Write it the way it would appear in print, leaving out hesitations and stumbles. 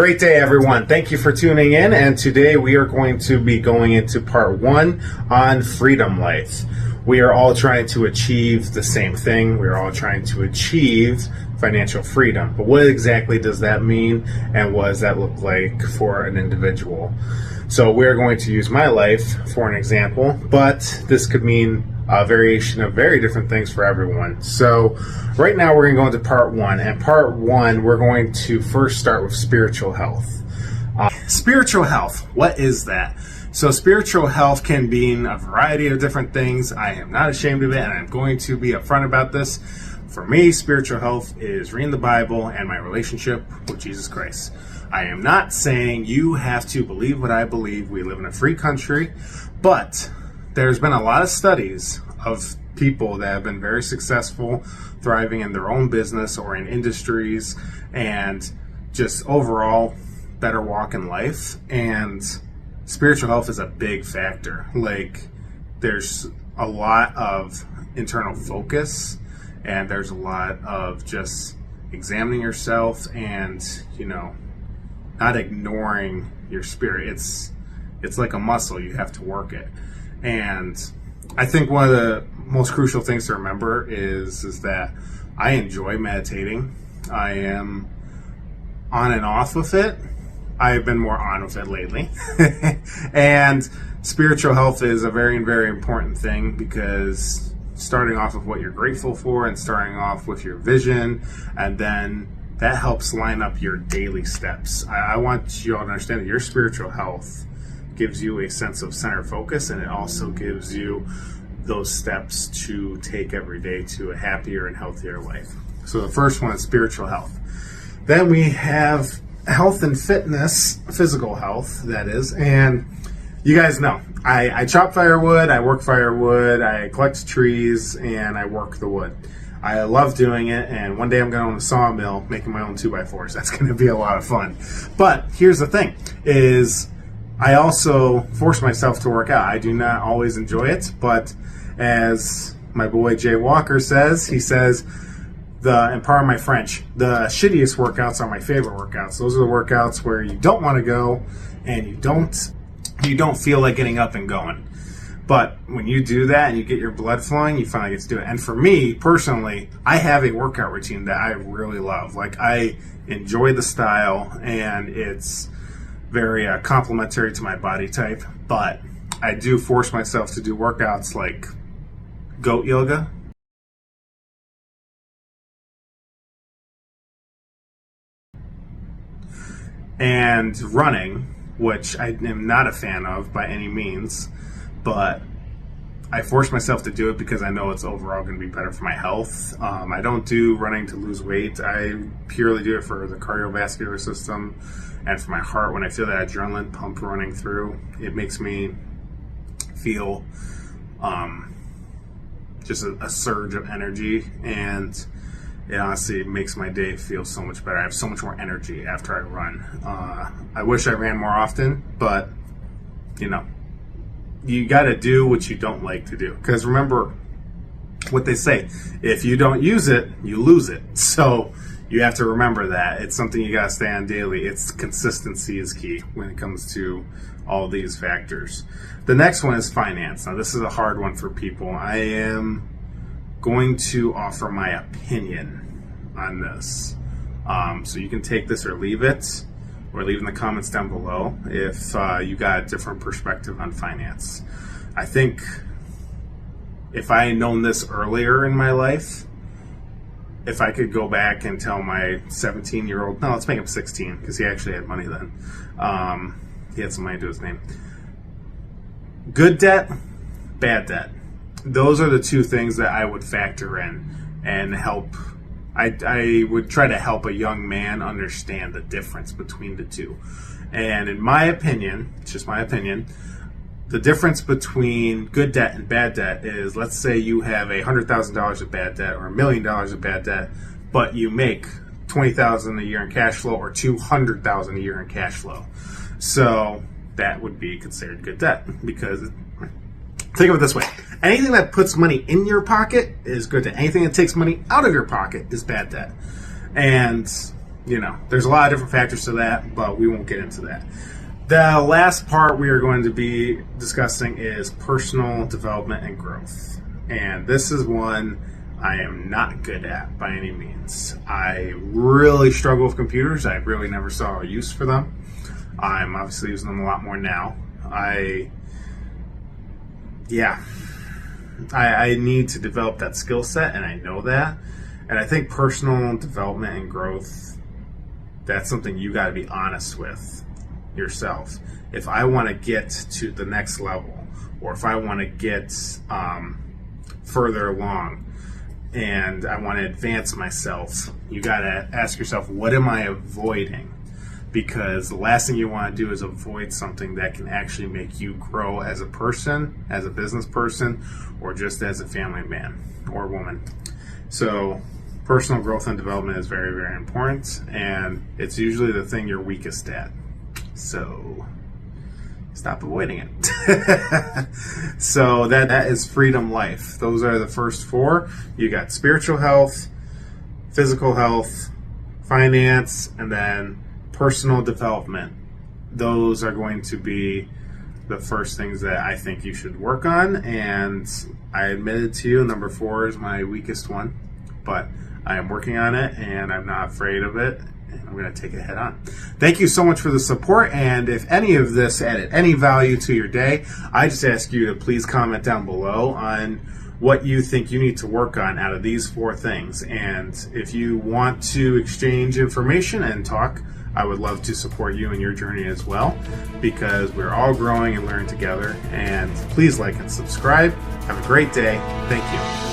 Great day, everyone. Thank you for tuning in. And today we are going to be going into part one on freedom life. We are all trying to achieve the same thing. We are all trying to achieve financial freedom. But what exactly does that mean? And what does that look like for an individual? So we're going to use my life for an example, but this could mean a variation of very different things for everyone. So right now we're going to go into part one. And part one, we're going to first start with spiritual health. Spiritual health, what is that? So spiritual health can mean a variety of different things. I am not ashamed of it, and I'm going to be upfront about this. For me, spiritual health is reading the Bible and my relationship with Jesus Christ. I am not saying you have to believe what I believe. We live in a free country, but there's been a lot of studies of people that have been very successful, thriving in their own business or in industries, and just overall better walk in life. And spiritual health is a big factor. Like, there's a lot of internal focus, and there's a lot of just examining yourself and, not ignoring your spirit. It's like a muscle. You have to work it. And I think one of the most crucial things to remember is that I enjoy meditating. I am on and off with it. I've been more on with it lately. And spiritual health is a very, very important thing, because starting off with what you're grateful for and starting off with your vision, and then that helps line up your daily steps. I want you all to understand that your spiritual health gives you a sense of center focus, and it also gives you those steps to take every day to a happier and healthier life. So the first one is spiritual health. Then we have health and fitness, physical health, that is. And you guys know, I chop firewood, I work firewood, I collect trees, and I work the wood. I love doing it, and one day I'm going to own a sawmill making my own 2x4s. That's going to be a lot of fun. But here's the thing, is I also force myself to work out. I do not always enjoy it, but as my boy Jay Walker says, he says, and pardon my French, the shittiest workouts are my favorite workouts. Those are the workouts where you don't want to go and you don't feel like getting up and going. But when you do that and you get your blood flowing, you finally get to do it. And for me, personally, I have a workout routine that I really love. Like, I enjoy the style, and it's very complementary to my body type. But I do force myself to do workouts like goat yoga. And running, which I am not a fan of by any means, but I force myself to do it because I know it's overall going to be better for my health. I don't do running to lose weight. I purely do it for the cardiovascular system and for my heart. When I feel that adrenaline pump running through, it makes me feel just a surge of energy, and it honestly makes my day feel so much better. I have so much more energy after I run. I wish I ran more often, but you got to do what you don't like to do. Because remember what they say, if you don't use it, you lose it. So you have to remember that. It's something you got to stay on daily. It's consistency is key when it comes to all these factors. The next one is finance. Now, this is a hard one for people. I am going to offer my opinion on this. So you can take this or leave it, or leave in the comments down below if you got a different perspective on finance. I think if I had known this earlier in my life, if I could go back and tell my 17-year-old, no, let's make him 16, because he actually had money then. He had some money to his name. Good debt, bad debt. Those are the two things that I would factor in and help. I would try to help a young man understand the difference between the two. And in my opinion, it's just my opinion, the difference between good debt and bad debt is, let's say you have $100,000 of bad debt or $1 million of bad debt, but you make $20,000 a year in cash flow or $200,000 a year in cash flow. So that would be considered good debt, because think of it this way. Anything that puts money in your pocket is good debt. Anything that takes money out of your pocket is bad debt. And there's a lot of different factors to that, but we won't get into that. The last part we are going to be discussing is personal development and growth. And this is one I am not good at by any means. I really struggle with computers. I really never saw a use for them. I'm obviously using them a lot more now. I need to develop that skill set, and I know that. And I think personal development and growth, that's something you got to be honest with yourself. If I want to get to the next level, or if I want to get further along and I want to advance myself, you got to ask yourself, what am I avoiding? Because the last thing you want to do is avoid something that can actually make you grow as a person, as a business person, or just as a family man or woman. So personal growth and development is very, very important, and it's usually the thing you're weakest at. So stop avoiding it. So that is Freedom Life. Those are the first four. You got spiritual health, physical health, finance, and then personal development. Those are going to be the first things that I think you should work on. And I admitted to you, number 4 is my weakest one, but I am working on it and I'm not afraid of it. And I'm going to take it head on. Thank you so much for the support. And if any of this added any value to your day, I just ask you to please comment down below on what you think you need to work on out of these 4 things. And if you want to exchange information and talk, I would love to support you in your journey as well, because we're all growing and learning together. And please like and subscribe. Have a great day. Thank you.